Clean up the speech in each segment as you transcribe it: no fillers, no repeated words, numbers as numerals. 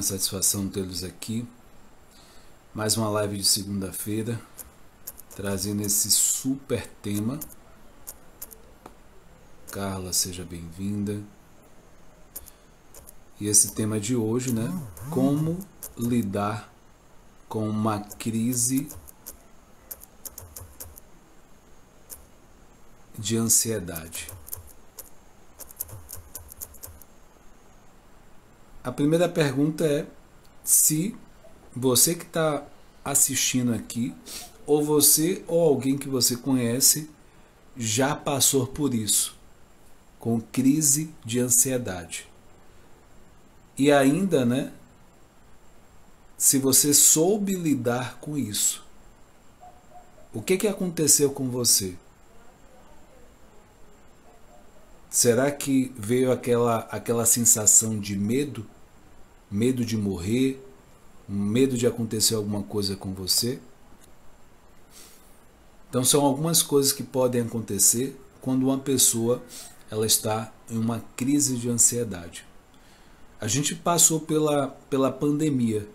honra, satisfação tê-los aqui. Mais uma live de segunda-feira, trazendo esse super tema. Carla, seja bem-vinda. E esse tema de hoje, né? Como lidar com uma crise de ansiedade. A primeira pergunta é se você que está assistindo aqui, ou você ou alguém que você conhece, já passou por isso, com crise de ansiedade. E ainda, né, se você soube lidar com isso. O que aconteceu com você? Será que veio aquela sensação de medo? Medo de morrer? Medo de acontecer alguma coisa com você? Então são algumas coisas que podem acontecer quando uma pessoa ela está em uma crise de ansiedade. A gente passou pela pandemia.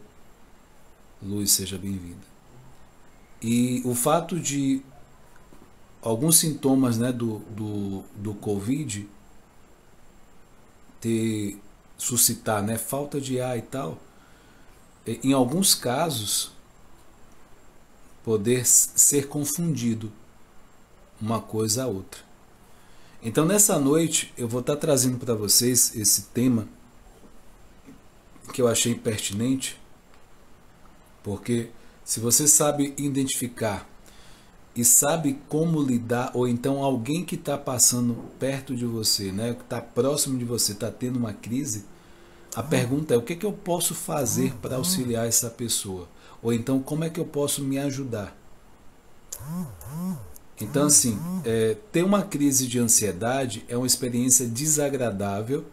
Luiz, seja bem-vinda. E o fato de alguns sintomas, né, do Covid suscitar, né, falta de ar e tal, em alguns casos poder ser confundido uma coisa a outra. Então nessa noite eu vou estar trazendo para vocês esse tema que eu achei pertinente, porque se você sabe identificar e sabe como lidar, ou então alguém que está passando perto de você, né, que está próximo de você, está tendo uma crise, a pergunta é: o que eu posso fazer para auxiliar essa pessoa? Ou então, como é que eu posso me ajudar? Então, assim, ter uma crise de ansiedade é uma experiência desagradável.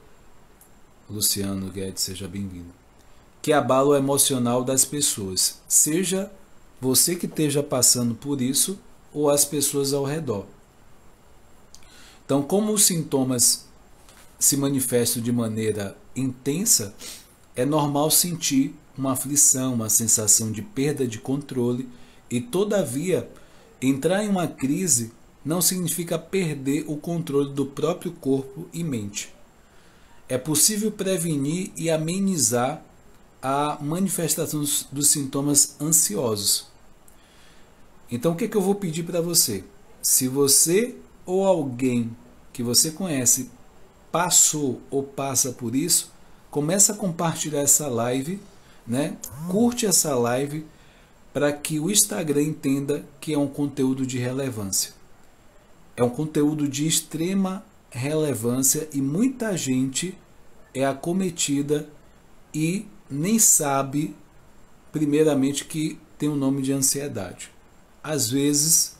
Luciano Guedes, seja bem-vindo. Que abala o emocional das pessoas, seja você que esteja passando por isso ou as pessoas ao redor. Então, como os sintomas se manifestam de maneira intensa, é normal sentir uma aflição, uma sensação de perda de controle, e todavia, entrar em uma crise não significa perder o controle do próprio corpo e mente. É possível prevenir e amenizar a manifestação dos sintomas ansiosos. Então, o que eu vou pedir para você? Se você ou alguém que você conhece passou ou passa por isso, começa a compartilhar essa live, né? Curte essa live para que o Instagram entenda que é um conteúdo de relevância. É um conteúdo de extrema relevância e muita gente é acometida e nem sabe, primeiramente, que tem o nome de ansiedade. Às vezes,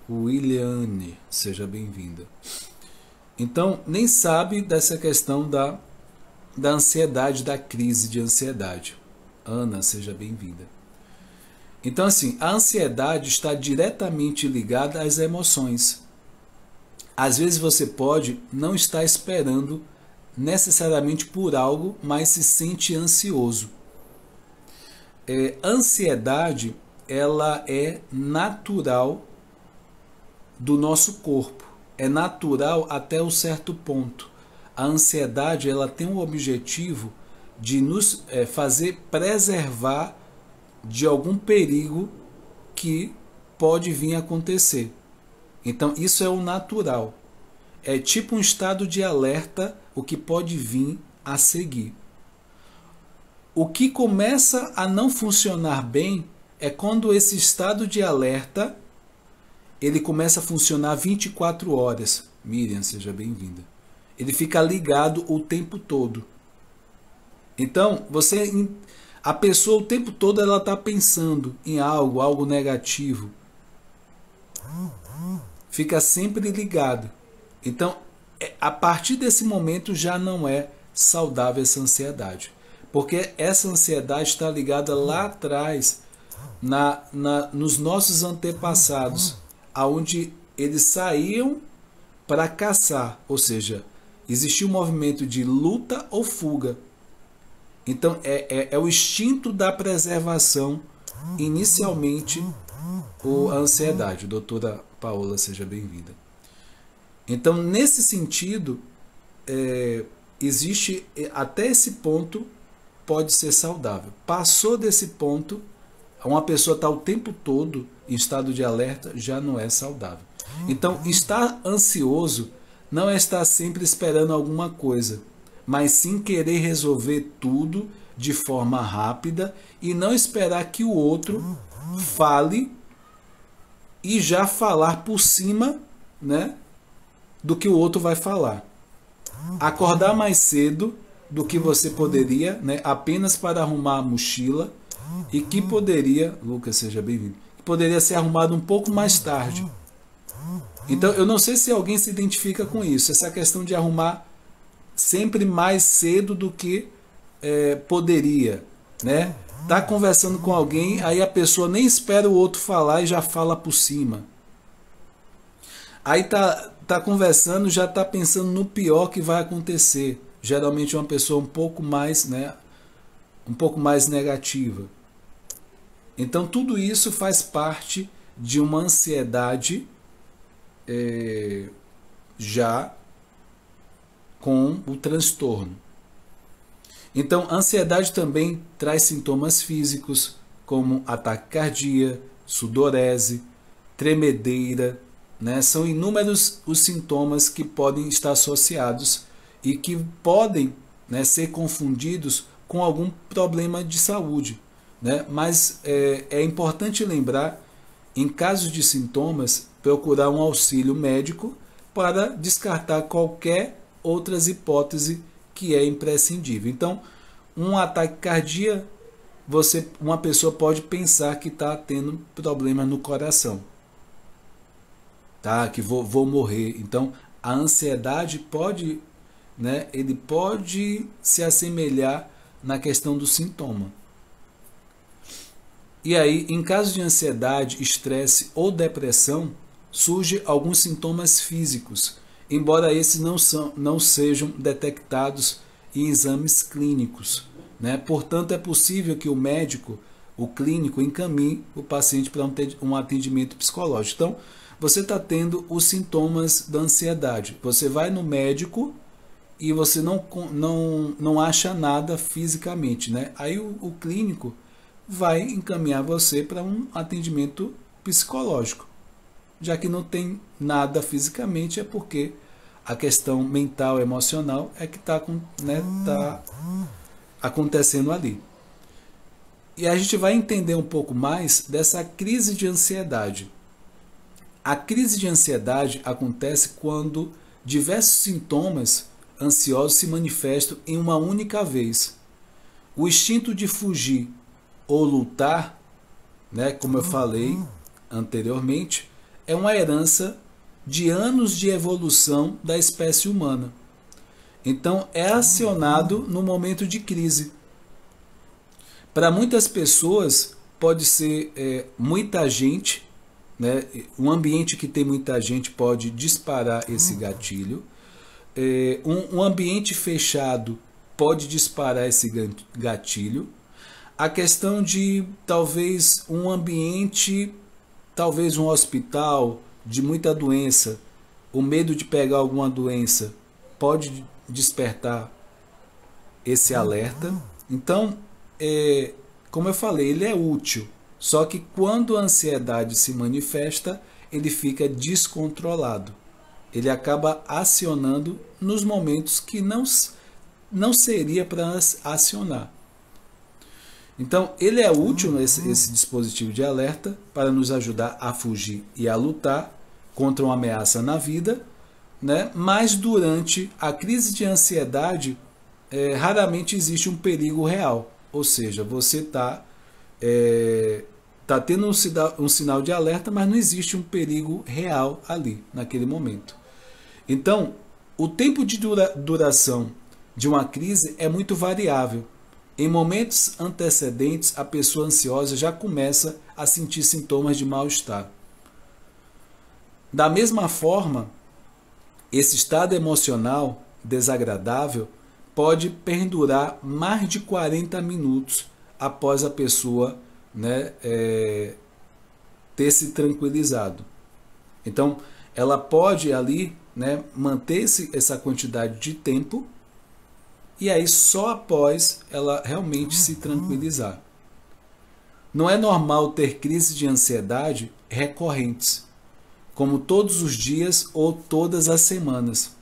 Williane, seja bem-vinda. Então, nem sabe dessa questão da ansiedade, da crise de ansiedade. Ana, seja bem-vinda. Então, assim, a ansiedade está diretamente ligada às emoções. Às vezes você pode não estar esperando necessariamente por algo, mas se sente ansioso. Ansiedade, ela é natural do nosso corpo. É natural até um certo ponto. A ansiedade, ela tem o objetivo de nos fazer preservar de algum perigo que pode vir a acontecer. Então, isso é o natural. É tipo um estado de alerta, o que pode vir a seguir. O que começa a não funcionar bem é quando esse estado de alerta ele começa a funcionar 24 horas. Miriam, seja bem-vinda. Ele fica ligado o tempo todo. Então, a pessoa o tempo todo ela está pensando em algo negativo. Fica sempre ligado. Então, a partir desse momento já não é saudável essa ansiedade. Porque essa ansiedade está ligada lá atrás, nos nossos antepassados, aonde eles saíam para caçar, ou seja, existia um movimento de luta ou fuga. Então é o instinto da preservação, inicialmente, a ansiedade. Doutora Paola, seja bem-vinda. Então, nesse sentido, existe, até esse ponto, pode ser saudável. Passou desse ponto, uma pessoa está o tempo todo em estado de alerta, já não é saudável. Então, estar ansioso não é estar sempre esperando alguma coisa, mas sim querer resolver tudo de forma rápida e não esperar que o outro fale e já falar por cima, né, do que o outro vai falar. Acordar mais cedo do que você poderia, né, apenas para arrumar a mochila, e que poderia, Lucas, seja bem-vindo, poderia ser arrumado um pouco mais tarde. Então, eu não sei se alguém se identifica com isso, essa questão de arrumar sempre mais cedo do que poderia, né? Tá conversando com alguém, aí a pessoa nem espera o outro falar e já fala por cima. Aí tá conversando, já tá pensando no pior que vai acontecer. Geralmente uma pessoa um pouco mais, né, um pouco mais negativa. Então tudo isso faz parte de uma ansiedade já com o transtorno. Então, a ansiedade também traz sintomas físicos, como ataque cardíaco, sudorese, tremedeira, né? São inúmeros os sintomas que podem estar associados e que podem, né, ser confundidos com algum problema de saúde, né? Mas é importante lembrar, em caso de sintomas, procurar um auxílio médico para descartar qualquer outras hipóteses que é imprescindível. Então, um ataque cardíaco, uma pessoa pode pensar que está tendo problema no coração, tá? Que vou morrer. Então, a ansiedade pode, né, ele pode se assemelhar na questão do sintoma. E aí, em caso de ansiedade, estresse ou depressão, surgem alguns sintomas físicos, embora esses não sejam detectados em exames clínicos, né? Portanto, é possível que o médico, o clínico, encaminhe o paciente para um atendimento psicológico. Então, você está tendo os sintomas da ansiedade. Você vai no médico e você não acha nada fisicamente, né? Aí o clínico vai encaminhar você para um atendimento psicológico. Já que não tem nada fisicamente, é porque a questão mental, emocional é que está acontecendo ali. E a gente vai entender um pouco mais dessa crise de ansiedade. A crise de ansiedade acontece quando diversos sintomas ansiosos se manifestam em uma única vez. O instinto de fugir ou lutar, né, como eu falei anteriormente, é uma herança de anos de evolução da espécie humana. Então, é acionado no momento de crise. Para muitas pessoas, pode ser muita gente, né? Um ambiente que tem muita gente pode disparar esse gatilho. Um ambiente fechado pode disparar esse gatilho. A questão de talvez um ambiente, talvez um hospital de muita doença, o medo de pegar alguma doença pode despertar esse alerta. Então, como eu falei, ele é útil, só que quando a ansiedade se manifesta, ele fica descontrolado. Ele acaba acionando nos momentos que não seria para acionar. Então, ele é útil, esse dispositivo de alerta, para nos ajudar a fugir e a lutar contra uma ameaça na vida, né? Mas durante a crise de ansiedade, raramente existe um perigo real. Ou seja, você está tendo um sinal de alerta, mas não existe um perigo real ali, naquele momento. Então, o tempo de duração de uma crise é muito variável. Em momentos antecedentes, a pessoa ansiosa já começa a sentir sintomas de mal-estar. Da mesma forma, esse estado emocional desagradável pode perdurar mais de 40 minutos após a pessoa, né, ter se tranquilizado. Então, ela pode ali, né, manter essa quantidade de tempo e aí só após ela realmente se tranquilizar. Não é normal ter crises de ansiedade recorrentes, como todos os dias ou todas as semanas.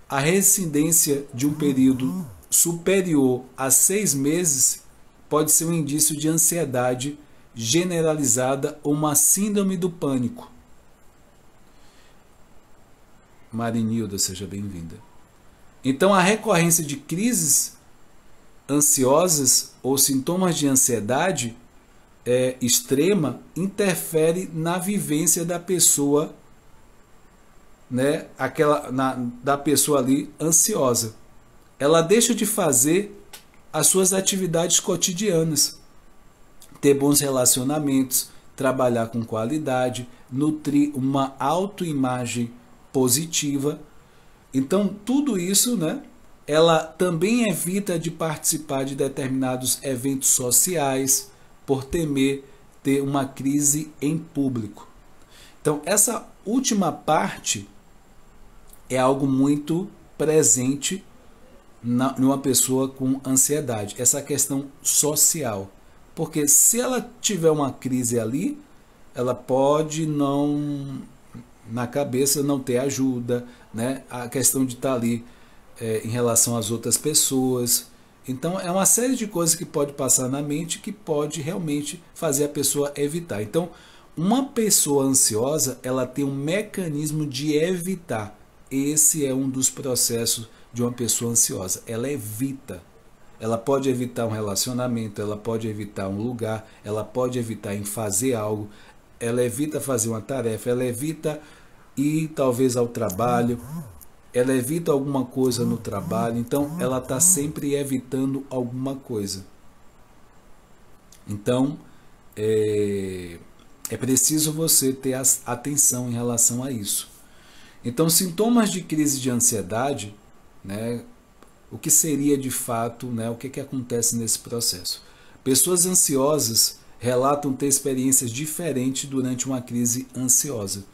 A reincidência de um período superior a 6 meses pode ser um indício de ansiedade generalizada ou uma síndrome do pânico. Marinilda, seja bem-vinda. Então, a recorrência de crises ansiosas ou sintomas de ansiedade extrema interfere na vivência da pessoa, né, da pessoa ali ansiosa. Ela deixa de fazer as suas atividades cotidianas, ter bons relacionamentos, trabalhar com qualidade, nutrir uma autoimagem positiva. Então, tudo isso, né, ela também evita de participar de determinados eventos sociais por temer ter uma crise em público. Então, essa última parte é algo muito presente numa pessoa com ansiedade, essa questão social. Porque se ela tiver uma crise ali, ela pode não, na cabeça, não ter ajuda, né? A questão de estar ali em relação às outras pessoas. Então, é uma série de coisas que pode passar na mente que pode realmente fazer a pessoa evitar. Então, uma pessoa ansiosa, ela tem um mecanismo de evitar. Esse é um dos processos de uma pessoa ansiosa. Ela evita. Ela pode evitar um relacionamento, ela pode evitar um lugar, ela pode evitar em fazer algo, ela evita fazer uma tarefa, ela evita ir talvez ao trabalho, ela evita alguma coisa no trabalho. Então, ela está sempre evitando alguma coisa. Então, é preciso você ter atenção em relação a isso. Então, sintomas de crise de ansiedade, né, o que seria de fato, né, o que acontece nesse processo? Pessoas ansiosas relatam ter experiências diferentes durante uma crise ansiosa.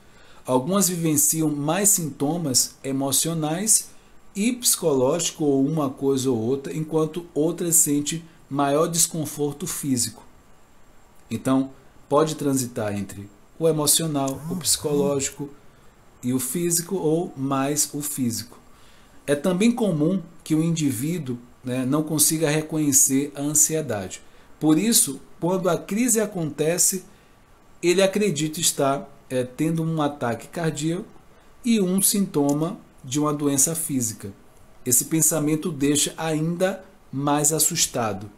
Algumas vivenciam mais sintomas emocionais e psicológicos, ou uma coisa ou outra, enquanto outras sentem maior desconforto físico. Então, pode transitar entre o emocional, o psicológico e o físico, ou mais o físico. É também comum que o indivíduo, né, não consiga reconhecer a ansiedade. Por isso, quando a crise acontece, ele acredita estar tendo um ataque cardíaco e um sintoma de uma doença física. Esse pensamento deixa ainda mais assustado.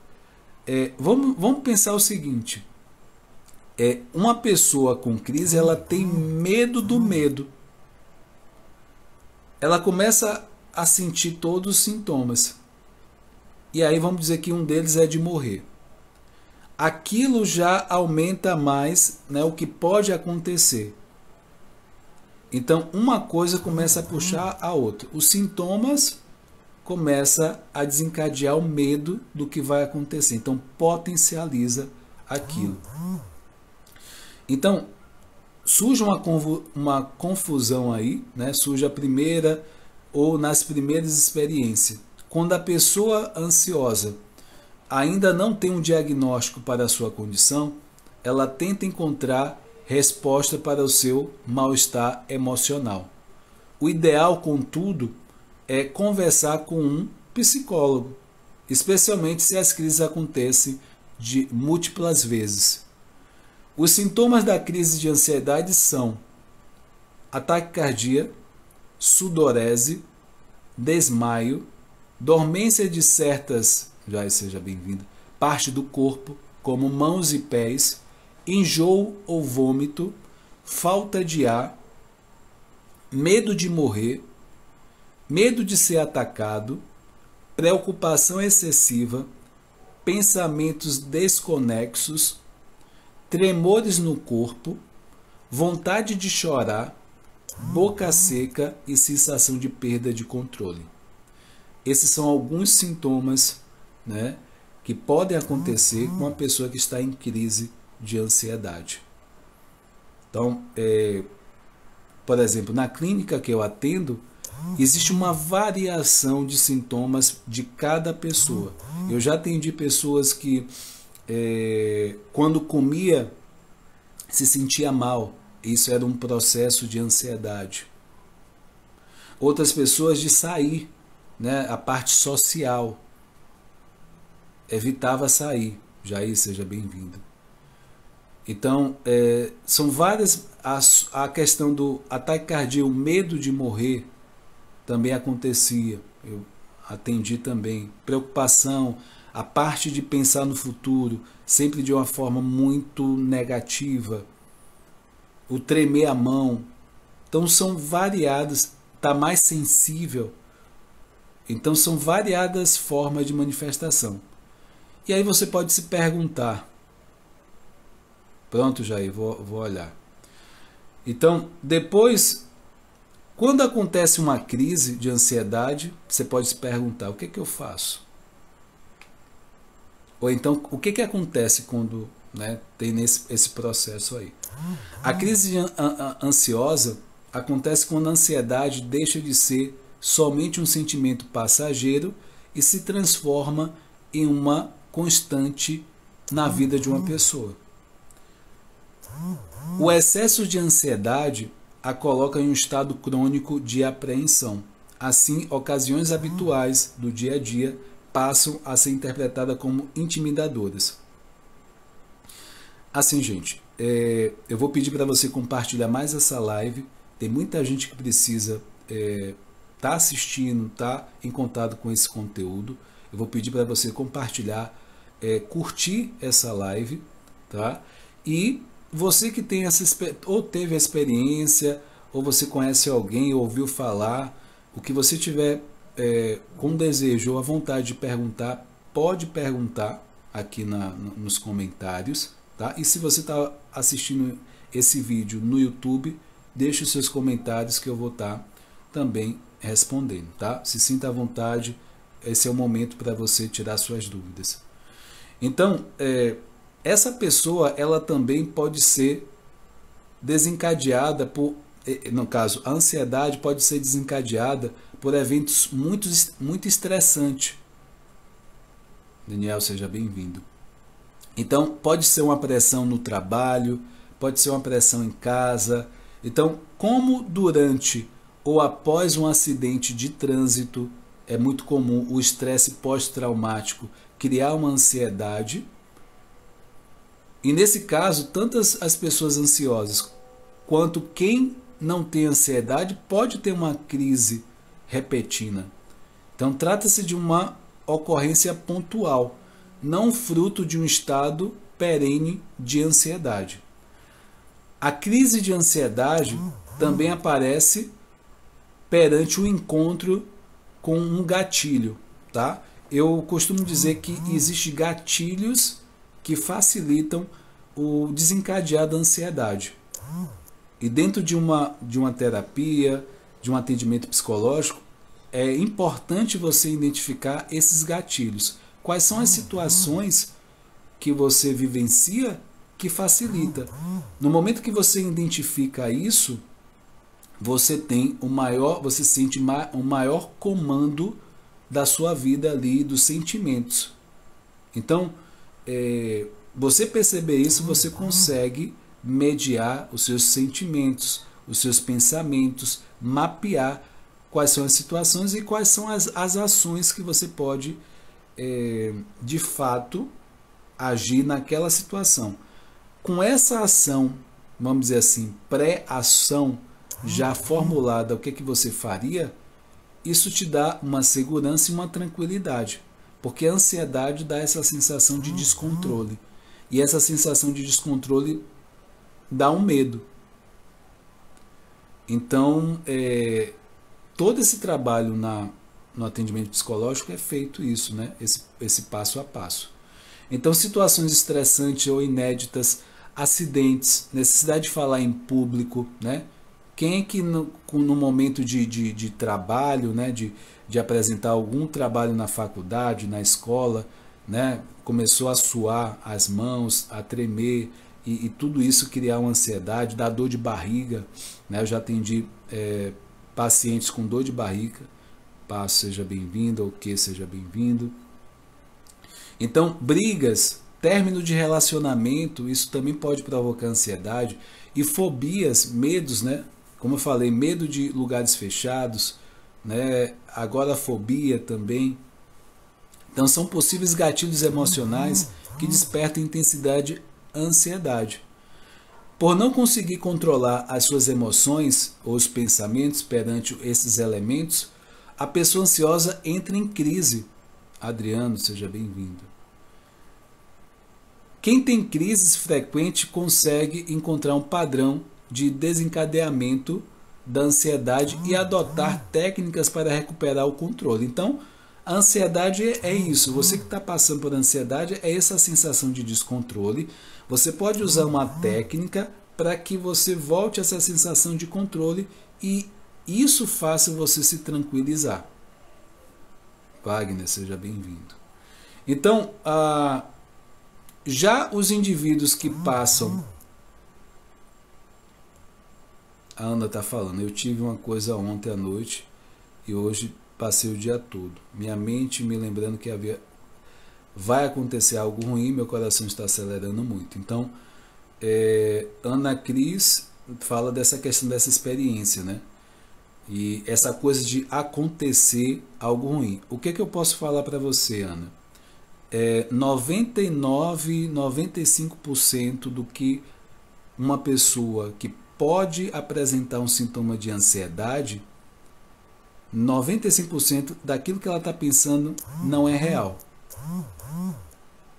Vamos pensar o seguinte: uma pessoa com crise, ela tem medo do medo. Ela começa a sentir todos os sintomas. E aí vamos dizer que um deles é de morrer. Aquilo já aumenta mais, né, o que pode acontecer. Então, uma coisa começa a puxar a outra. Os sintomas começam a desencadear o medo do que vai acontecer. Então, potencializa aquilo. Então, surge uma confusão aí, né? Surge a primeira ou nas primeiras experiências. Quando a pessoa ansiosa ainda não tem um diagnóstico para a sua condição, ela tenta encontrar resposta para o seu mal-estar emocional. O ideal, contudo, é conversar com um psicólogo, especialmente se as crises acontecem de múltiplas vezes. Os sintomas da crise de ansiedade são ataque cardíaco, sudorese, desmaio, dormência de certas, já seja bem-vinda, parte do corpo, como mãos e pés, enjoo ou vômito, falta de ar, medo de morrer, medo de ser atacado, preocupação excessiva, pensamentos desconexos, tremores no corpo, vontade de chorar, boca seca e sensação de perda de controle. esses são alguns sintomas, né, que podem acontecer com uma pessoa que está em crise de ansiedade. Então, por exemplo, na clínica que eu atendo, existe uma variação de sintomas de cada pessoa. Eu já atendi pessoas que, quando comia, se sentia mal. Isso era um processo de ansiedade. Outras pessoas de sair, né, a parte social. Evitava sair. Jair, seja bem-vindo. Então, são várias. A questão do ataque cardíaco, o medo de morrer, também acontecia. Eu atendi também. Preocupação, a parte de pensar no futuro, sempre de uma forma muito negativa. O tremer a mão. Então, são variadas. Está mais sensível. Então, são variadas formas de manifestação. E aí você pode se perguntar. Pronto, Jair, vou olhar. Então, depois, quando acontece uma crise de ansiedade, você pode se perguntar, o que é que eu faço? Ou então, o que é que acontece quando, né, tem esse processo aí? A crise ansiosa acontece quando a ansiedade deixa de ser somente um sentimento passageiro e se transforma em uma constante na vida de uma pessoa. O excesso de ansiedade a coloca em um estado crônico de apreensão. Assim, ocasiões habituais do dia a dia passam a ser interpretadas como intimidadoras. Assim, gente, eu vou pedir para você compartilhar mais essa live. Tem muita gente que precisa tá assistindo, tá em contato com esse conteúdo. Eu vou pedir para você compartilhar, curtir essa live, tá? E você que tem ou teve a experiência, ou você conhece alguém, ou ouviu falar, o que você tiver com desejo ou a vontade de perguntar, pode perguntar aqui nos comentários, tá? E se você está assistindo esse vídeo no YouTube, deixe os seus comentários que eu vou estar também respondendo, tá? Se sinta à vontade, esse é o momento para você tirar suas dúvidas. Então, essa pessoa, ela também pode ser desencadeada por, no caso, a ansiedade pode ser desencadeada por eventos muito estressantes. Daniel, seja bem-vindo. Então, pode ser uma pressão no trabalho, pode ser uma pressão em casa. Então, como durante ou após um acidente de trânsito, é muito comum o estresse pós-traumático criar uma ansiedade. E nesse caso, tanto as pessoas ansiosas quanto quem não tem ansiedade pode ter uma crise repentina. Então, trata-se de uma ocorrência pontual, não fruto de um estado perene de ansiedade. A crise de ansiedade também aparece perante o encontro com um gatilho, tá? Eu costumo dizer que existem gatilhos que facilitam o desencadear da ansiedade. E dentro de uma terapia, de um atendimento psicológico, é importante você identificar esses gatilhos. Quais são as situações que você vivencia que facilita? No momento que você identifica isso, você sente um maior comando da sua vida ali, dos sentimentos. Então, você perceber isso, você consegue mediar os seus sentimentos, os seus pensamentos, mapear quais são as situações e quais são as ações que você pode, de fato, agir naquela situação. Com essa ação, vamos dizer assim, pré-ação já formulada, o que você faria, isso te dá uma segurança e uma tranquilidade. Porque a ansiedade dá essa sensação de descontrole. E essa sensação de descontrole dá um medo. Então, todo esse trabalho no atendimento psicológico é feito isso, né? Esse passo a passo. Então, situações estressantes ou inéditas, acidentes, necessidade de falar em público, né? Quem é que no momento de trabalho, né, de apresentar algum trabalho na faculdade, na escola, né, começou a suar as mãos, a tremer, e tudo isso criar uma ansiedade, dar dor de barriga, né? Eu já atendi pacientes com dor de barriga. Passo, seja bem-vindo, ou que seja bem-vindo. Então, brigas, término de relacionamento, isso também pode provocar ansiedade. E fobias, medos, né? Como eu falei, medo de lugares fechados, né? Agorafobia também. Então, são possíveis gatilhos emocionais que despertam intensidade ansiedade. Por não conseguir controlar as suas emoções ou os pensamentos perante esses elementos, a pessoa ansiosa entra em crise. Adriano, seja bem-vindo. Quem tem crises frequentes consegue encontrar um padrão de desencadeamento da ansiedade e adotar técnicas para recuperar o controle. Então, a ansiedade é isso. Você que está passando por ansiedade é essa sensação de descontrole. Você pode usar uma técnica para que você volte a essa sensação de controle e isso faça você se tranquilizar. Wagner, seja bem-vindo. Então, já os indivíduos que passam... A Ana está falando, eu tive uma coisa ontem à noite e hoje passei o dia todo. Minha mente me lembrando que vai acontecer algo ruim, meu coração está acelerando muito. Então, Ana Cris fala dessa questão dessa experiência, né? E essa coisa de acontecer algo ruim. O que eu posso falar para você, Ana? 99, 95% do que uma pessoa que pode apresentar um sintoma de ansiedade, 95% daquilo que ela está pensando não é real.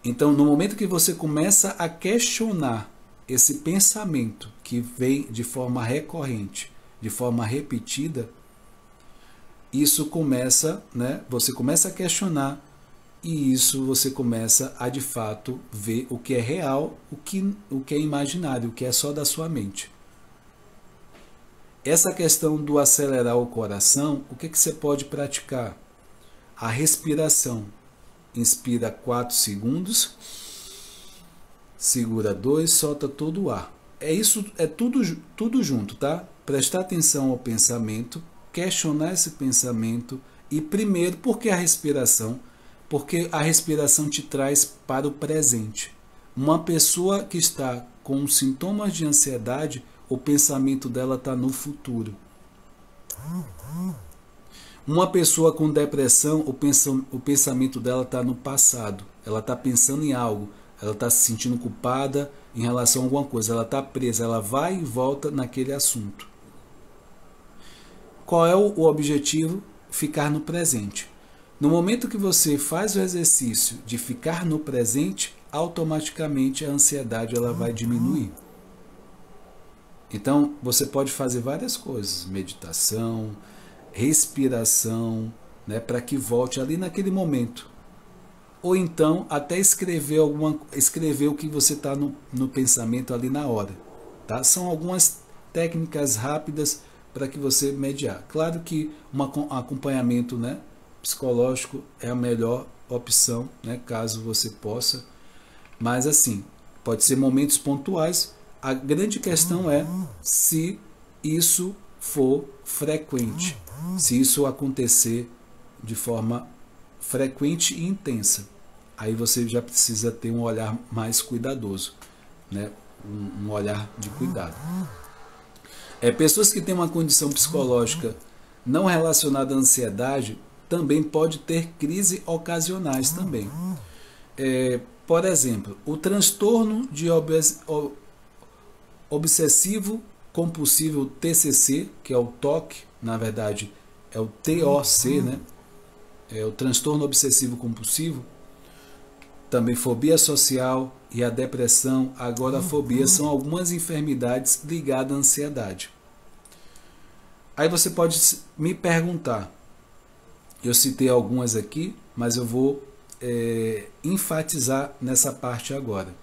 Então, no momento que você começa a questionar esse pensamento que vem de forma recorrente, de forma repetida, isso começa, né? Você começa a questionar e isso você começa a de fato ver o que é real, o que é imaginário, o que é só da sua mente. Essa questão do acelerar o coração, o que você pode praticar? A respiração. Inspira 4 segundos, segura 2, solta todo o ar. Isso é tudo junto, tá? Prestar atenção ao pensamento, questionar esse pensamento e primeiro, por que a respiração? Porque a respiração te traz para o presente. Uma pessoa que está com sintomas de ansiedade, o pensamento dela está no futuro. Uma pessoa com depressão, o pensamento dela está no passado. Ela está pensando em algo, ela está se sentindo culpada em relação a alguma coisa, ela está presa, ela vai e volta naquele assunto. Qual é o objetivo? Ficar no presente. No momento que você faz o exercício de ficar no presente, automaticamente a ansiedade ela vai diminuir. Então, você pode fazer várias coisas, meditação, respiração, né, para que volte ali naquele momento. Ou então, até escrever o que você está no pensamento ali na hora. Tá? São algumas técnicas rápidas para que você mediar. Claro que um acompanhamento, né, psicológico é a melhor opção, né, caso você possa. Mas assim, pode ser momentos pontuais. A grande questão é se isso for frequente, se isso acontecer de forma frequente e intensa. Aí você já precisa ter um olhar mais cuidadoso, né? Um olhar de cuidado. Pessoas que têm uma condição psicológica não relacionada à ansiedade também pode ter crises ocasionais também. Por exemplo, o transtorno de obsessivo compulsivo TCC, que é o TOC, na verdade é o TOC, né? É o transtorno obsessivo compulsivo, também fobia social e a depressão, agorafobia, são algumas enfermidades ligadas à ansiedade. Aí você pode me perguntar, eu citei algumas aqui, mas eu vou enfatizar nessa parte agora.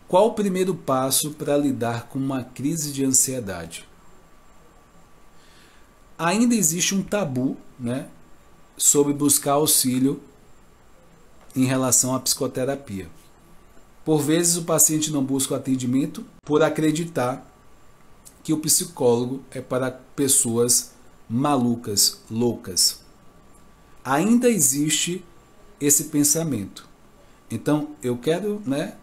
Qual o primeiro passo para lidar com uma crise de ansiedade? ainda existe um tabu, né, sobre buscar auxílio em relação à psicoterapia. Por vezes o paciente não busca o atendimento por acreditar que o psicólogo é para pessoas malucas, loucas. Ainda existe esse pensamento. Então eu quero, né,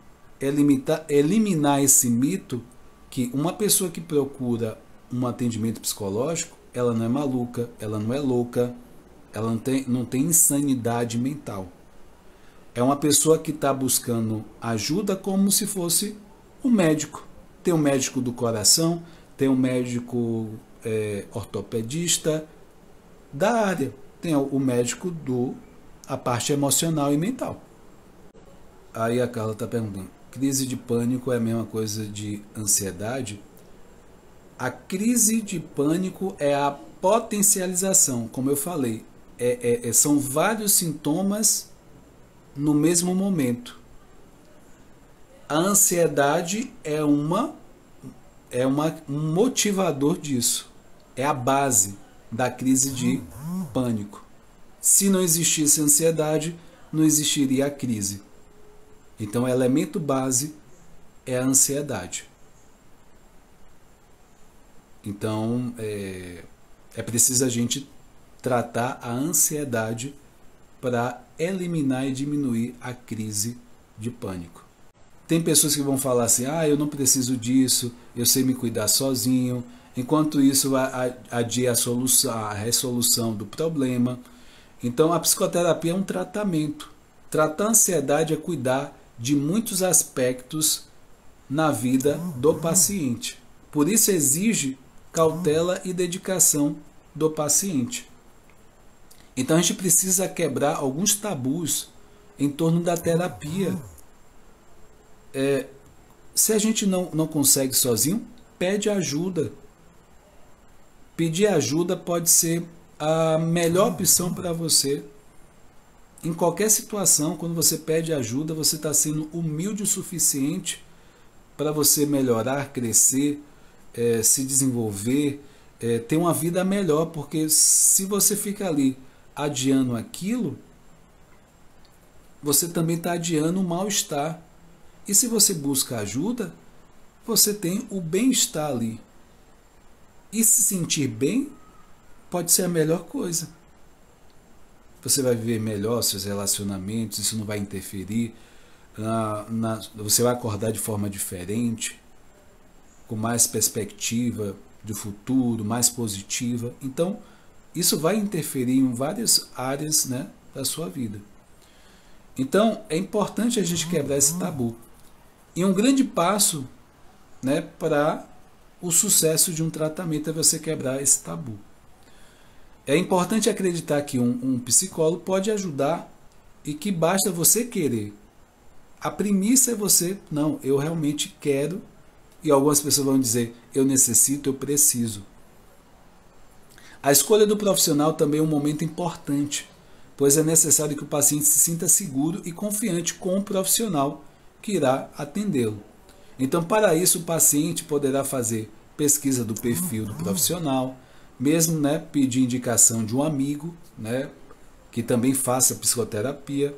eliminar esse mito que uma pessoa que procura um atendimento psicológico, ela não é maluca, ela não é louca, ela não tem insanidade mental. É uma pessoa que está buscando ajuda como se fosse um médico. Tem um médico do coração, tem um médico ortopedista da área, tem o médico a parte emocional e mental. Aí a Carla está perguntando, crise de pânico é a mesma coisa de ansiedade? A crise de pânico é a potencialização, como eu falei, são vários sintomas no mesmo momento. A ansiedade é um motivador disso, é a base da crise de pânico. Se não existisse ansiedade, não existiria a crise. Então, o elemento base é a ansiedade. Então, é preciso a gente tratar a ansiedade para eliminar e diminuir a crise de pânico. Tem pessoas que vão falar assim, eu não preciso disso, eu sei me cuidar sozinho, enquanto isso vai adiar a resolução do problema. Então, a psicoterapia é um tratamento. Tratar a ansiedade é cuidar de muitos aspectos na vida do paciente. Por isso exige cautela e dedicação do paciente. Então a gente precisa quebrar alguns tabus em torno da terapia. Se a gente não consegue sozinho, pede ajuda. Pedir ajuda pode ser a melhor opção para você. Em qualquer situação, quando você pede ajuda, você está sendo humilde o suficiente para você melhorar, crescer, se desenvolver, ter uma vida melhor, porque se você fica ali adiando aquilo, você também está adiando o mal-estar. E se você busca ajuda, você tem o bem-estar ali. E se sentir bem pode ser a melhor coisa. Você vai viver melhor seus relacionamentos, isso não vai interferir. Você vai acordar de forma diferente, com mais perspectiva do futuro, mais positiva. Então, isso vai interferir em várias áreas, né, da sua vida. Então, é importante a gente quebrar esse tabu. E um grande passo, né, para o sucesso de um tratamento é você quebrar esse tabu. É importante acreditar que um psicólogo pode ajudar e que basta você querer. A premissa é você, não, eu realmente quero, e algumas pessoas vão dizer, eu necessito, eu preciso. A escolha do profissional também é um momento importante, pois é necessário que o paciente se sinta seguro e confiante com o profissional que irá atendê-lo. Então, para isso, o paciente poderá fazer pesquisa do perfil do profissional, mesmo, né, pedir indicação de um amigo, né, que também faça psicoterapia.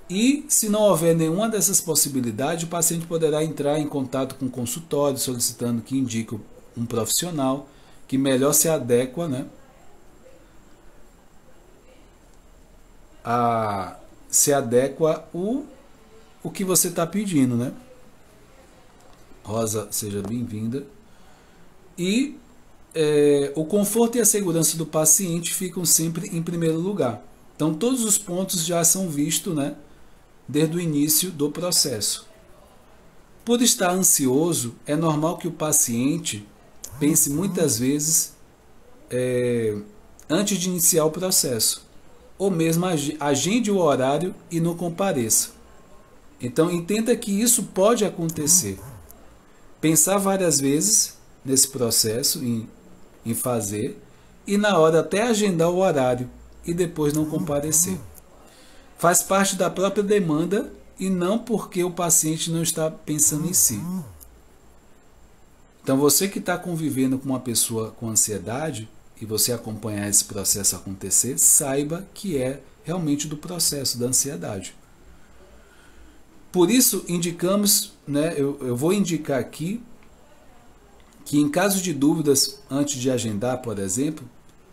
E, se não houver nenhuma dessas possibilidades, o paciente poderá entrar em contato com o consultório, solicitando que indique um profissional que melhor se adequa, né, o que você está pedindo, né? Rosa, seja bem-vinda. E o conforto e a segurança do paciente ficam sempre em primeiro lugar. Então, todos os pontos já são vistos, né, desde o início do processo. Por estar ansioso, é normal que o paciente pense muitas vezes antes de iniciar o processo, ou mesmo agende o horário e não compareça. Então, entenda que isso pode acontecer. Pensar várias vezes nesse processo, em fazer, e na hora até agendar o horário e depois não comparecer. Faz parte da própria demanda e não porque o paciente não está pensando em si. Então, você que está convivendo com uma pessoa com ansiedade, e você acompanhar esse processo acontecer, saiba que é realmente do processo da ansiedade. Por isso, indicamos, né, eu vou indicar aqui que em caso de dúvidas, antes de agendar, por exemplo,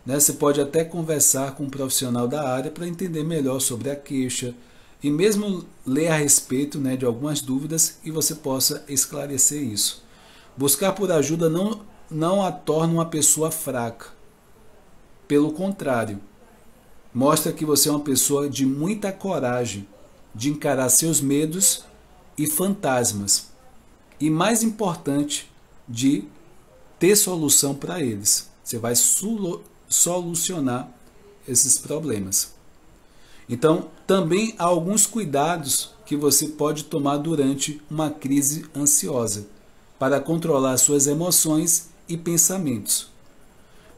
né, você pode até conversar com um profissional da área para entender melhor sobre a queixa e mesmo ler a respeito, né, de algumas dúvidas e você possa esclarecer isso. Buscar por ajuda não a torna uma pessoa fraca. Pelo contrário, mostra que você é uma pessoa de muita coragem de encarar seus medos e fantasmas. E mais importante, de ter solução para eles. Você vai solucionar esses problemas. Então, também há alguns cuidados que você pode tomar durante uma crise ansiosa para controlar suas emoções e pensamentos.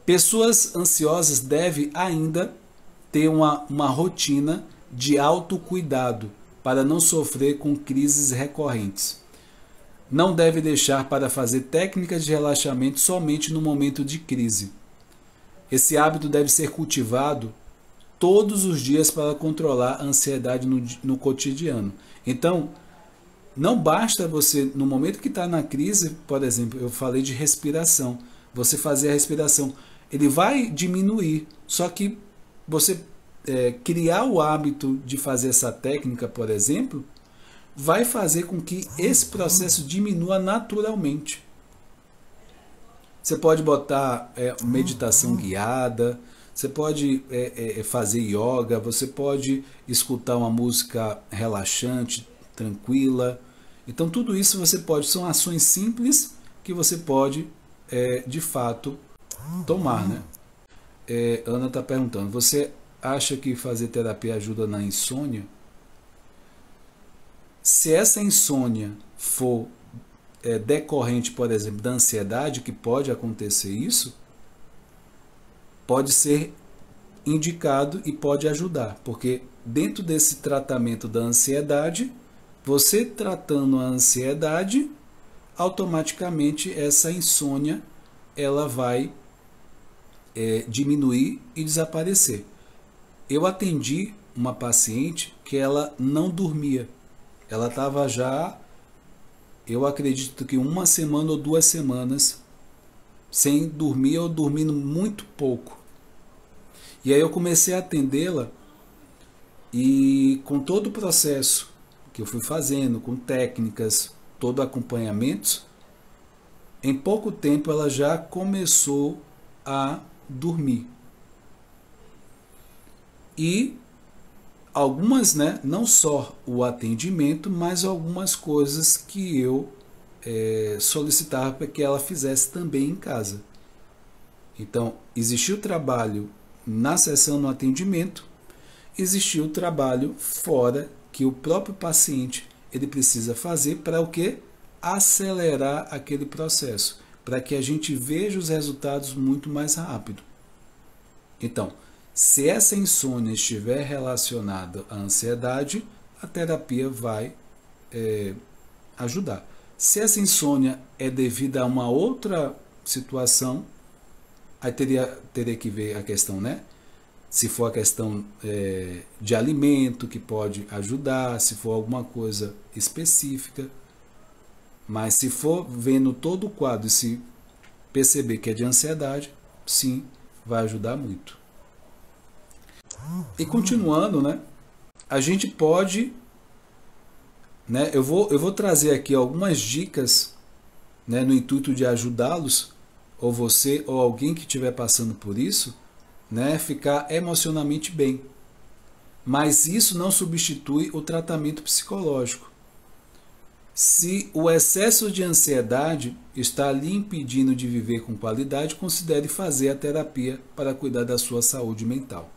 Pessoas ansiosas devem ainda ter uma rotina de autocuidado para não sofrer com crises recorrentes. Não deve deixar para fazer técnicas de relaxamento somente no momento de crise. Esse hábito deve ser cultivado todos os dias para controlar a ansiedade no cotidiano. Então, não basta você, no momento que está na crise, por exemplo, eu falei de respiração, você fazer a respiração, ele vai diminuir, só que você criar o hábito de fazer essa técnica, por exemplo, vai fazer com que esse processo diminua naturalmente. Você pode botar meditação guiada, você pode fazer yoga, você pode escutar uma música relaxante, tranquila. Então tudo isso você pode, são ações simples que você pode de fato tomar, né? Ana está perguntando, você acha que fazer terapia ajuda na insônia? Se essa insônia for decorrente, por exemplo, da ansiedade, que pode acontecer isso, pode ser indicado e pode ajudar, porque dentro desse tratamento da ansiedade, você tratando a ansiedade, automaticamente essa insônia ela vai diminuir e desaparecer. Eu atendi uma paciente que ela não dormia. Ela estava já, eu acredito que 1 semana ou 2 semanas sem dormir ou dormindo muito pouco. E aí eu comecei a atendê-la e com todo o processo que eu fui fazendo, com técnicas, todo acompanhamento, em pouco tempo ela já começou a dormir. E algumas, né, não só o atendimento, mas algumas coisas que eu solicitava para que ela fizesse também em casa. Então, existiu o trabalho na sessão no atendimento, existiu o trabalho fora que o próprio paciente ele precisa fazer para o quê? Acelerar aquele processo, para que a gente veja os resultados muito mais rápido. Então, se essa insônia estiver relacionada à ansiedade, a terapia vai ajudar. Se essa insônia é devida a uma outra situação, aí teria que ver a questão, né? Se for a questão de alimento, que pode ajudar, se for alguma coisa específica. Mas se for vendo todo o quadro e se perceber que é de ansiedade, sim, vai ajudar muito. E continuando, né? A gente pode, né? Eu vou trazer aqui algumas dicas, né, no intuito de ajudá-los, ou você ou alguém que estiver passando por isso, né, ficar emocionalmente bem. Mas isso não substitui o tratamento psicológico. Se o excesso de ansiedade está lhe impedindo de viver com qualidade, considere fazer a terapia para cuidar da sua saúde mental.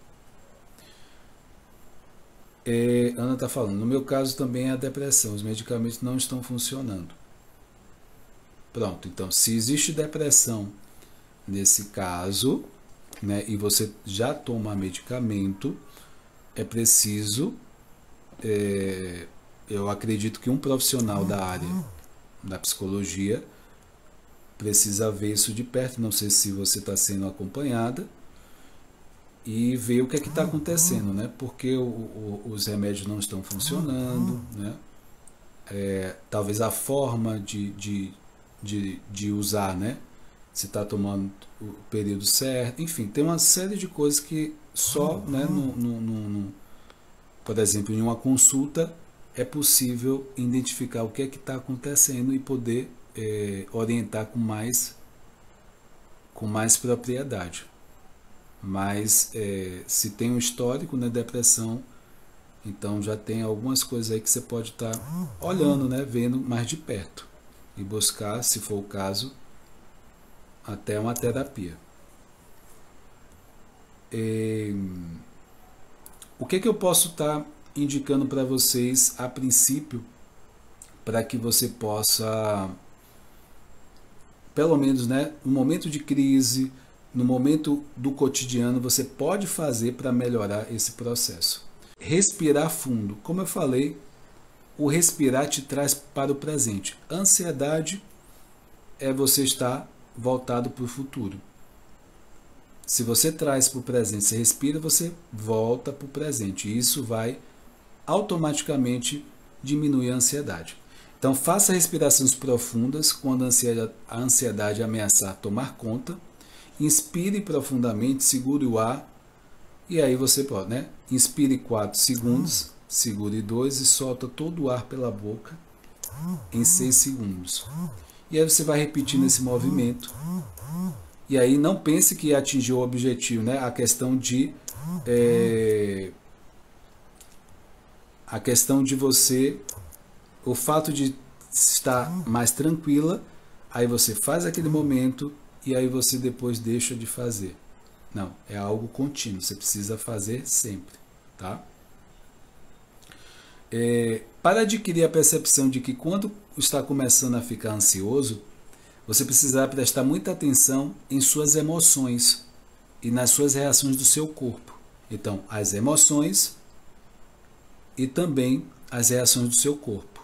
Ana está falando, no meu caso também é a depressão, os medicamentos não estão funcionando. Pronto, então se existe depressão nesse caso, né, e você já toma medicamento, é preciso, eu acredito que um profissional da área da psicologia precisa ver isso de perto, não sei se você está sendo acompanhada, e ver o que é que está acontecendo, né? Porque os remédios não estão funcionando, né? Talvez a forma de usar, né? Se está tomando o período certo, enfim, tem uma série de coisas que só, né, por exemplo, em uma consulta é possível identificar o que é que está acontecendo e poder orientar com mais propriedade. Mas se tem um histórico, né, depressão, então já tem algumas coisas aí que você pode estar olhando, né, vendo mais de perto e buscar, se for o caso, até uma terapia. O que eu posso estar indicando para vocês a princípio, para que você possa, pelo menos, né, no momento de crise, no momento do cotidiano, você pode fazer para melhorar esse processo? Respirar fundo. Como eu falei, o respirar te traz para o presente. Ansiedade é você estar voltado para o futuro. Se você traz para o presente, você respira, você volta para o presente. Isso vai automaticamente diminuir a ansiedade. Então faça respirações profundas quando a ansiedade ameaçar tomar conta. Inspire profundamente, segure o ar, e aí você pode, né? Inspire 4 segundos, segure 2 e solta todo o ar pela boca em 6 segundos. E aí você vai repetindo esse movimento. E aí não pense que atingiu o objetivo, né? A questão de você, o fato de estar mais tranquila, aí você faz aquele momento e aí você depois deixa de fazer. Não, é algo contínuo, você precisa fazer sempre, tá? Para adquirir a percepção de que quando está começando a ficar ansioso, você precisará prestar muita atenção em suas emoções e nas suas reações do seu corpo. Então, as emoções e também as reações do seu corpo.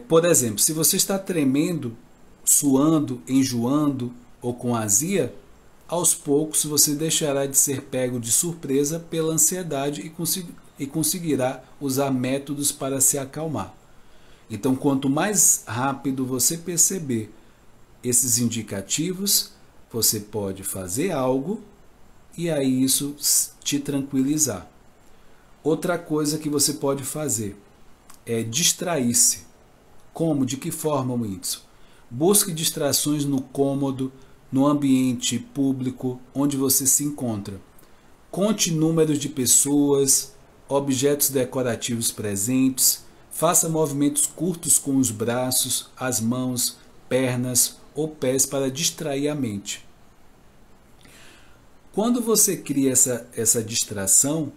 Por exemplo, se você está tremendo, suando, enjoando ou com azia, aos poucos você deixará de ser pego de surpresa pela ansiedade e conseguirá usar métodos para se acalmar. Então, quanto mais rápido você perceber esses indicativos, você pode fazer algo e aí isso te tranquilizar. Outra coisa que você pode fazer é distrair-se. Como? De que forma, Whindersson? Busque distrações no cômodo, no ambiente público onde você se encontra. Conte números de pessoas, objetos decorativos presentes. Faça movimentos curtos com os braços, as mãos, pernas ou pés para distrair a mente. Quando você cria essa distração,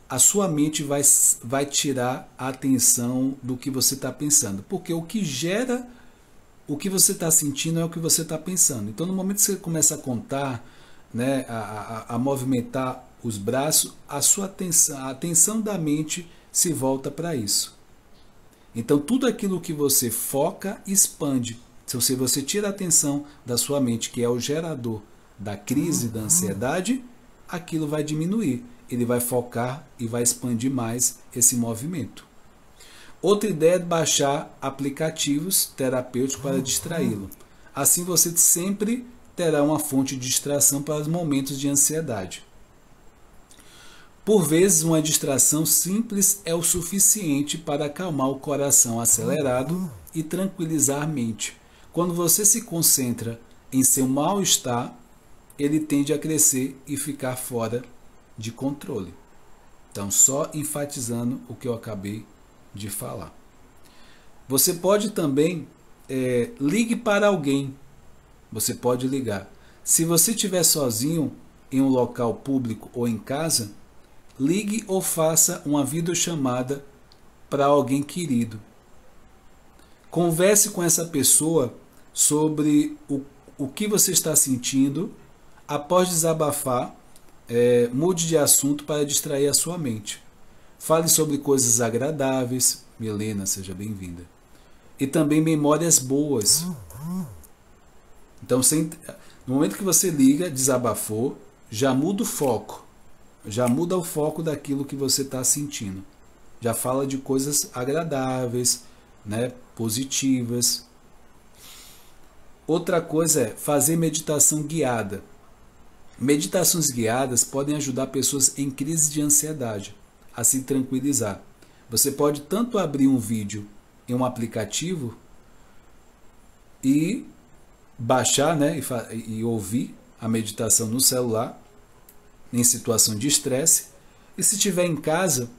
a sua mente vai tirar a atenção do que você está pensando. Porque o que gera o que você está sentindo é o que você está pensando. Então, no momento que você começa a contar, né, a movimentar os braços, a atenção da mente se volta para isso. Então, tudo aquilo que você foca, expande. Então, se você tira a atenção da sua mente, que é o gerador da crise, da ansiedade, aquilo vai diminuir. Ele vai focar e vai expandir mais esse movimento. Outra ideia é baixar aplicativos terapêuticos para distraí-lo. Assim você sempre terá uma fonte de distração para os momentos de ansiedade. Por vezes, uma distração simples é o suficiente para acalmar o coração acelerado e tranquilizar a mente. Quando você se concentra em seu mal-estar, ele tende a crescer e ficar fora de controle. Então, só enfatizando o que eu acabei de falar. Você pode também ligue para alguém. Você pode ligar. Se você estiver sozinho em um local público ou em casa, ligue ou faça uma videochamada para alguém querido. Converse com essa pessoa sobre o que você está sentindo. Após desabafar, mude de assunto para distrair a sua mente. Fale sobre coisas agradáveis. Milena, seja bem-vinda. e também memórias boas. Então, no momento que você liga, desabafou, já muda o foco. Já muda o foco daquilo que você está sentindo. Já fala de coisas agradáveis, né, positivas. Outra coisa é fazer meditação guiada. Meditações guiadas podem ajudar pessoas em crise de ansiedade a se tranquilizar. Você pode tanto abrir um vídeo em um aplicativo e baixar, né, e ouvir a meditação no celular, em situação de estresse. E se estiver em casa,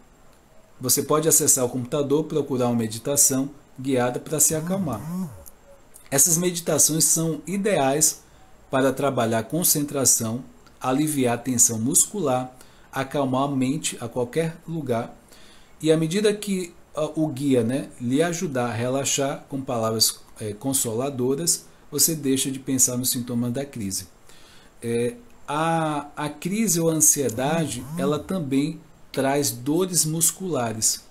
você pode acessar o computador, procurar uma meditação guiada para se acalmar. Essas meditações são ideais para trabalhar concentração, aliviar a tensão muscular, acalmar a mente a qualquer lugar. E à medida que o guia, né, lhe ajudar a relaxar com palavras consoladoras, você deixa de pensar nos sintomas da crise. A crise ou a ansiedade, ela também traz dores musculares.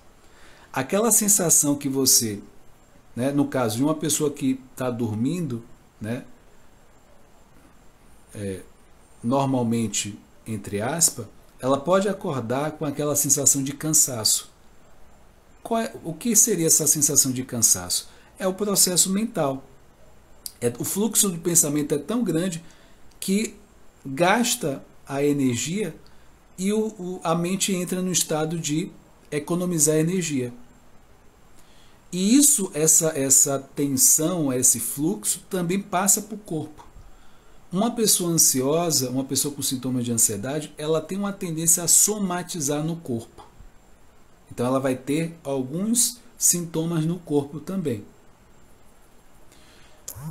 Aquela sensação que você, né, no caso de uma pessoa que está dormindo, né, normalmente, entre aspas, ela pode acordar com aquela sensação de cansaço. O que seria essa sensação de cansaço? É o processo mental. O fluxo do pensamento é tão grande que gasta a energia e a mente entra no estado de economizar energia. E isso, essa tensão, esse fluxo, também passa para o corpo. Uma pessoa ansiosa, uma pessoa com sintomas de ansiedade, ela tem uma tendência a somatizar no corpo. Então ela vai ter alguns sintomas no corpo também.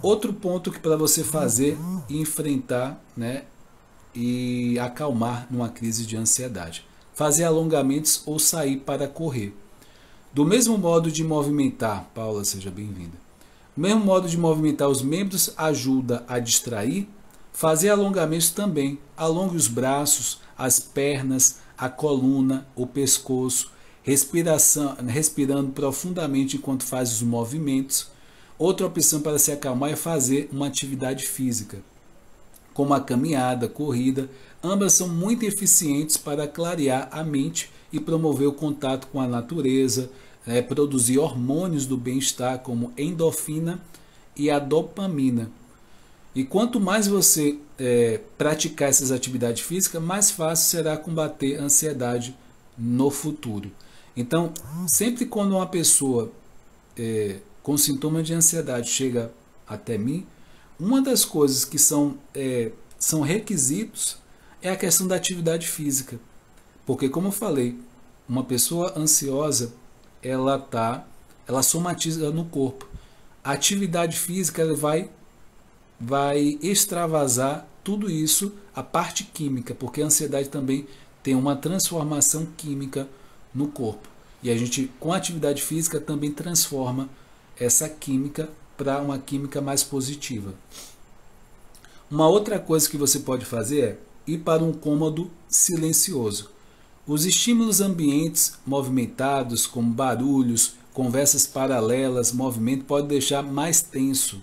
Outro ponto que para você fazer e enfrentar, né, e acalmar numa crise de ansiedade. Fazer alongamentos ou sair para correr. Do mesmo modo de movimentar, Paula, seja bem-vinda. O mesmo modo de movimentar os membros ajuda a distrair, fazer alongamentos também. Alongue os braços, as pernas, a coluna, o pescoço, respirando profundamente enquanto faz os movimentos. Outra opção para se acalmar é fazer uma atividade física, como a caminhada, corrida. Ambas são muito eficientes para clarear a mente e promover o contato com a natureza, produzir hormônios do bem-estar como endorfina e a dopamina. E quanto mais você praticar essas atividades físicas, mais fácil será combater a ansiedade no futuro. Então, sempre quando uma pessoa com sintomas de ansiedade chega até mim, uma das coisas que são requisitos é a questão da atividade física. Porque, como eu falei, uma pessoa ansiosa, ela somatiza no corpo. A atividade física ela vai extravasar tudo isso, a parte química, porque a ansiedade também tem uma transformação química no corpo. E a gente, com a atividade física, também transforma essa química para uma química mais positiva. Uma outra coisa que você pode fazer é ir para um cômodo silencioso. Os estímulos ambientes movimentados, como barulhos, conversas paralelas, movimento, pode deixar mais tenso.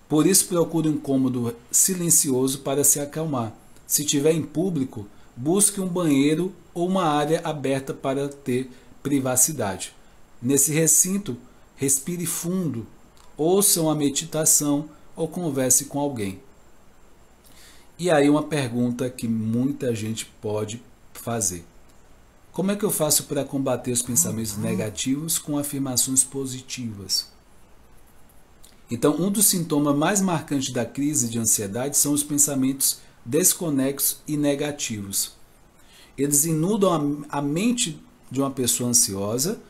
Por isso, procure um cômodo silencioso para se acalmar. Se estiver em público, busque um banheiro ou uma área aberta para ter privacidade. Nesse recinto, respire fundo, ouça uma meditação ou converse com alguém. E aí uma pergunta que muita gente pode fazer. Como é que eu faço para combater os pensamentos negativos com afirmações positivas? Então, um dos sintomas mais marcantes da crise de ansiedade são os pensamentos desconexos e negativos. Eles inundam a mente de uma pessoa ansiosa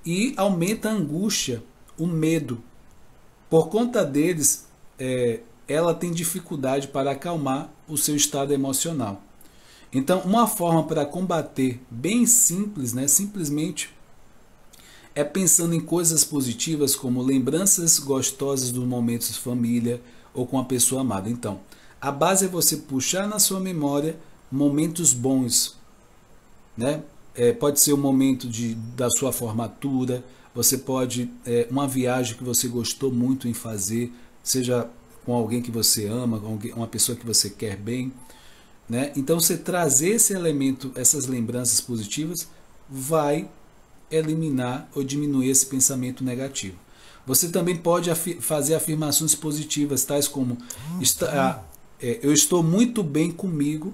e aumenta a angústia, o medo. Por conta deles, ela tem dificuldade para acalmar o seu estado emocional. Então, uma forma para combater bem simples, né, simplesmente, é pensando em coisas positivas como lembranças gostosas dos momentos de família ou com a pessoa amada. Então, a base é você puxar na sua memória momentos bons, né? Pode ser o momento da sua formatura, você pode, uma viagem que você gostou muito em fazer, seja com alguém que você ama, uma pessoa que você quer bem, né? Então você trazer esse elemento, essas lembranças positivas, vai eliminar ou diminuir esse pensamento negativo. Você também pode fazer afirmações positivas, tais como eu estou muito bem comigo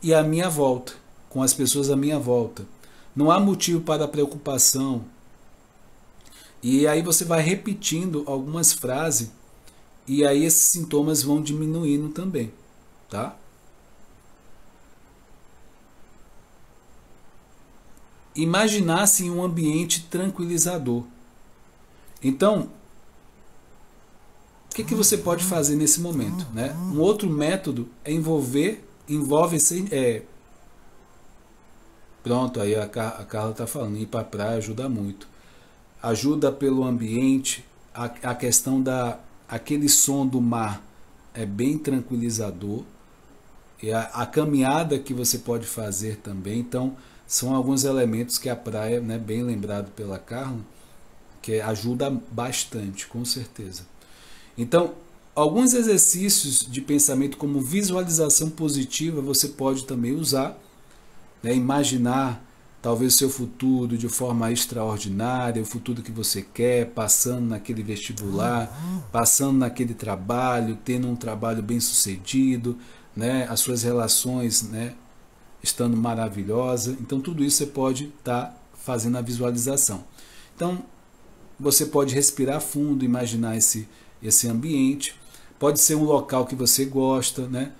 e à minha volta, com as pessoas à minha volta. Não há motivo para preocupação. E aí você vai repetindo algumas frases e aí esses sintomas vão diminuindo também, tá? Imaginar-se em um ambiente tranquilizador. Então, o que você pode fazer nesse momento, né? Um outro método é pronto, aí a Carla está falando, ir para a praia ajuda muito. Ajuda pelo ambiente, a questão aquele som do mar é bem tranquilizador. E a caminhada que você pode fazer também. Então, são alguns elementos que a praia, né, bem lembrado pela Carla, que ajuda bastante, com certeza. Então, alguns exercícios de pensamento como visualização positiva você pode também usar, né? Imaginar talvez o seu futuro de forma extraordinária, o futuro que você quer, passando naquele vestibular, passando naquele trabalho, tendo um trabalho bem sucedido, né? As suas relações, né, estando maravilhosa. Então tudo isso você pode estar fazendo a visualização. Então você pode respirar fundo, imaginar esse ambiente. Pode ser um local que você gosta, né?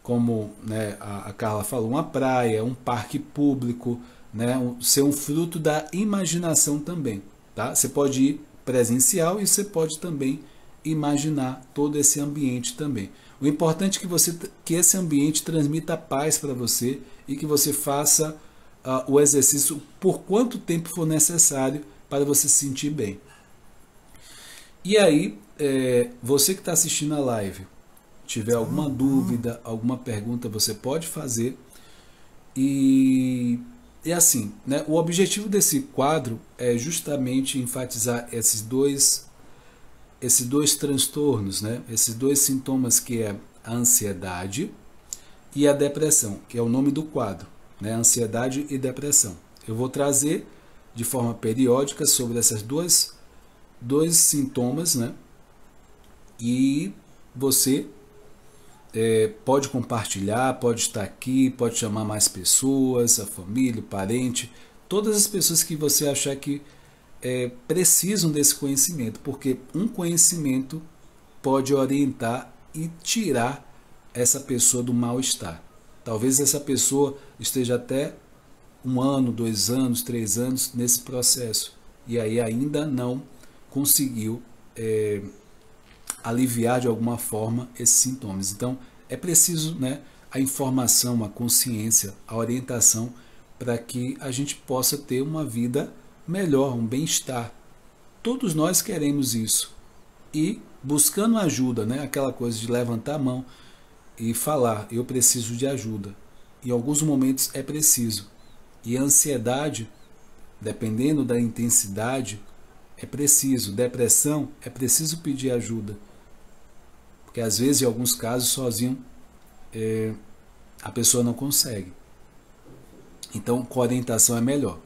Como, né, a Carla falou, uma praia, um parque público, né? Ser um fruto da imaginação também, tá? Você pode ir presencial e você pode também imaginar todo esse ambiente também. O importante é que esse ambiente transmita paz para você e que você faça o exercício por quanto tempo for necessário para você se sentir bem. E aí, você que está assistindo a live, tiver alguma dúvida, alguma pergunta, você pode fazer. E assim, né, o objetivo desse quadro é justamente enfatizar esses dois transtornos, né, esses dois sintomas, que é a ansiedade e a depressão, que é o nome do quadro, né, ansiedade e depressão. Eu vou trazer de forma periódica sobre essas dois sintomas, né, e você pode compartilhar, pode estar aqui, pode chamar mais pessoas, a família, o parente, todas as pessoas que você achar que precisam desse conhecimento, porque um conhecimento pode orientar e tirar essa pessoa do mal-estar. Talvez essa pessoa esteja até 1 ano, 2 anos, 3 anos nesse processo e aí ainda não conseguiu aliviar de alguma forma esses sintomas. Então é preciso, né, a informação, a consciência, a orientação para que a gente possa ter uma vida melhor, um bem-estar. Todos nós queremos isso. E buscando ajuda, né, aquela coisa de levantar a mão e falar, eu preciso de ajuda. Em alguns momentos é preciso. E a ansiedade, dependendo da intensidade, é preciso. Depressão, é preciso pedir ajuda. Porque às vezes, em alguns casos, sozinho a pessoa não consegue. Então, com orientação é melhor.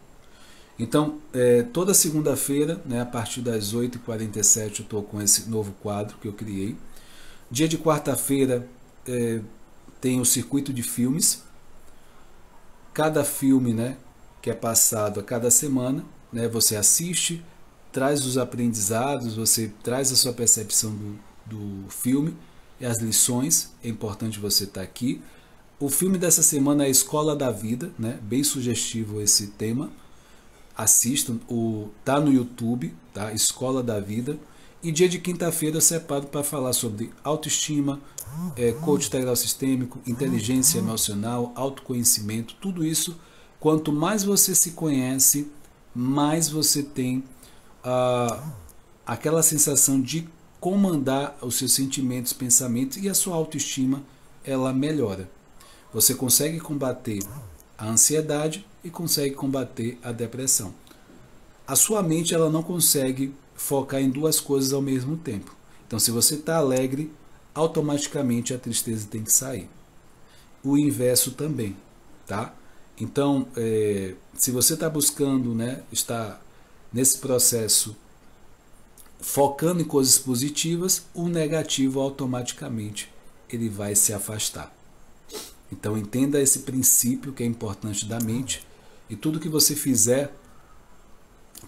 Então, toda segunda-feira, né, a partir das 8h47, eu estou com esse novo quadro que eu criei. Dia de quarta-feira tem o circuito de filmes. Cada filme, né, que é passado a cada semana, né, você assiste, traz os aprendizados, você traz a sua percepção do filme e as lições. É importante você estar aqui. O filme dessa semana é a Escola da Vida, né, bem sugestivo esse tema. Assistam, tá no YouTube, tá? Escola da Vida. E dia de quinta-feira eu separo para falar sobre autoestima, coach integral sistêmico, inteligência emocional, autoconhecimento, tudo isso. Quanto mais você se conhece, mais você tem aquela sensação de comandar os seus sentimentos, pensamentos, e a sua autoestima, ela melhora. Você consegue combater a ansiedade e consegue combater a depressão. a sua mente ela não consegue focar em duas coisas ao mesmo tempo. Então, se você está alegre, automaticamente a tristeza tem que sair. O inverso também, tá? Então, se você está buscando, né, está nesse processo focando em coisas positivas, o negativo automaticamente ele vai se afastar. Então, entenda esse princípio que é importante da mente, e tudo que você fizer,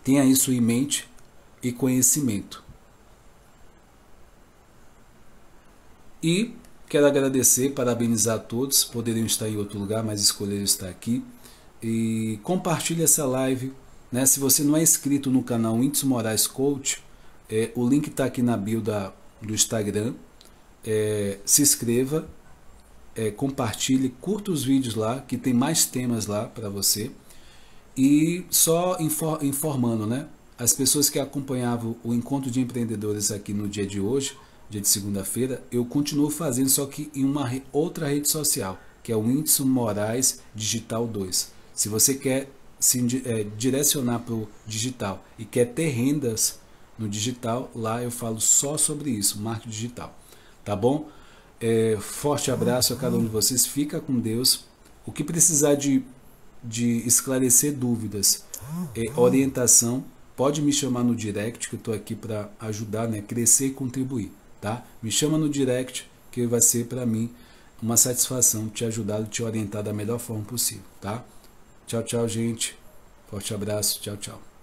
tenha isso em mente e conhecimento. E quero agradecer, parabenizar a todos. Poderiam estar em outro lugar, mas escolheram estar aqui. E compartilhe essa live, né? Se você não é inscrito no canal Whindeson Moraes Coach, o link está aqui na bio do Instagram. Se inscreva, compartilhe, curta os vídeos lá, que tem mais temas lá para você. E só informando, né? As pessoas que acompanhavam o encontro de empreendedores aqui no dia de hoje, dia de segunda-feira, eu continuo fazendo, só que em uma outra rede social, que é o Whindeson Moraes Digital 2. Se você quer se direcionar para o digital e quer ter rendas no digital, lá eu falo só sobre isso, marketing digital. Tá bom? Forte abraço a cada um de vocês, fica com Deus. O que precisar de esclarecer dúvidas, orientação, pode me chamar no direct, que eu estou aqui para ajudar, né, crescer e contribuir. Tá? Me chama no direct, que vai ser para mim uma satisfação te ajudar, te orientar da melhor forma possível. Tá? Tchau, tchau, gente. Forte abraço. Tchau, tchau.